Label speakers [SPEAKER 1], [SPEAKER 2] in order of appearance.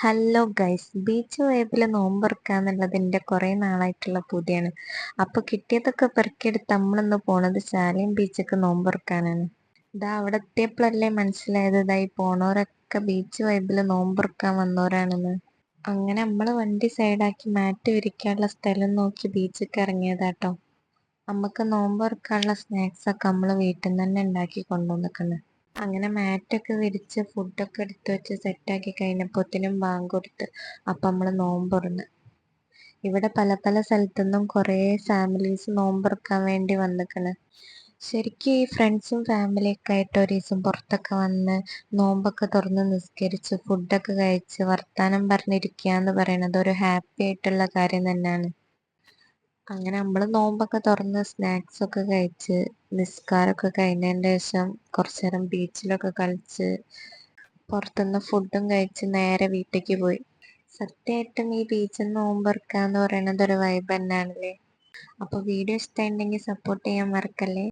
[SPEAKER 1] Hello guys, beach വൈബിൽ നോമ്പുറക്കാന്നുള്ളത് എൻ്റെ കുറേ നാളായിട്ടുള്ള പൂതിയാണ്. അപ്പൊ കിട്ടിയതൊക്കെ പെറുക്കിയെടുത്ത് നമ്മളിന്ന് പോണത് ശാലയും ബീച്ചൊക്കെ നോമ്പുറക്കാനാണ്. അവിടെ എത്തിയപ്പോഴല്ലേ മനസ്സിലായത് ഈ പോണോരൊക്കെ ബീച്ച് വൈബിൽ നോമ്പുറക്കാൻ വന്നോരാണെന്ന്. അങ്ങനെ നമ്മള് വണ്ടി സൈഡാക്കി മാറ്റ് വിരിക്കാനുള്ള സ്ഥലം നോക്കി ബീച്ചൊക്കെ ഇറങ്ങിയതാട്ടോ. നമുക്ക് നോമ്പുറക്കാനുള്ള സ്നാക്സ് ഒക്കെ നമ്മള് വീട്ടിൽ നിന്ന് തന്നെ ഉണ്ടാക്കി കൊണ്ടുവന്നിട്ടുണ്ട്. അങ്ങനെ മാറ്റൊക്കെ വിരിച്ച് ഫുഡൊക്കെ എടുത്ത് വെച്ച് സെറ്റാക്കി കഴിഞ്ഞപ്പോത്തിനും ബാങ്ക് കൊടുത്ത്. അപ്പൊ നമ്മള് നോമ്പുറന്ന്. ഇവിടെ പല പല സ്ഥലത്തുനിന്നും കുറേ ഫാമിലീസ് നോമ്പുറക്കാൻ വേണ്ടി വന്നിക്കണ്. ശരിക്കും ഈ ഫ്രണ്ട്സും ഫാമിലിയൊക്കെ ആയിട്ട് ഒരു ദിവസം പുറത്തൊക്കെ വന്ന് നോമ്പൊക്കെ തുറന്ന് നിസ്കരിച്ച് ഫുഡൊക്കെ കഴിച്ച് വർത്താനം പറഞ്ഞിരിക്കുക എന്ന് പറയുന്നത് ഒരു ഹാപ്പി ആയിട്ടുള്ള കാര്യം തന്നെയാണ്. അങ്ങനെ നമ്മള് നോമ്പൊക്കെ തുറന്ന് സ്നാക്സ് ഒക്കെ കഴിച്ച് നിസ്കാരമൊക്കെ കഴിഞ്ഞതിന് ശേഷം കുറച്ചു നേരം ബീച്ചിലൊക്കെ കളിച്ച് പുറത്തുനിന്ന് ഫുഡും കഴിച്ച് നേരെ വീട്ടിലേക്ക് പോയി. സത്യമായിട്ടും ഈ ബീച്ചിൽ നിന്ന് നോമ്പുറക്കുക എന്ന് പറയുന്നത് ഒരു വൈബ് തന്നെയാണല്ലേ. അപ്പൊ വീഡിയോ ഇഷ്ടമുണ്ടെങ്കിൽ സപ്പോർട്ട് ചെയ്യാൻ മറക്കല്ലേ.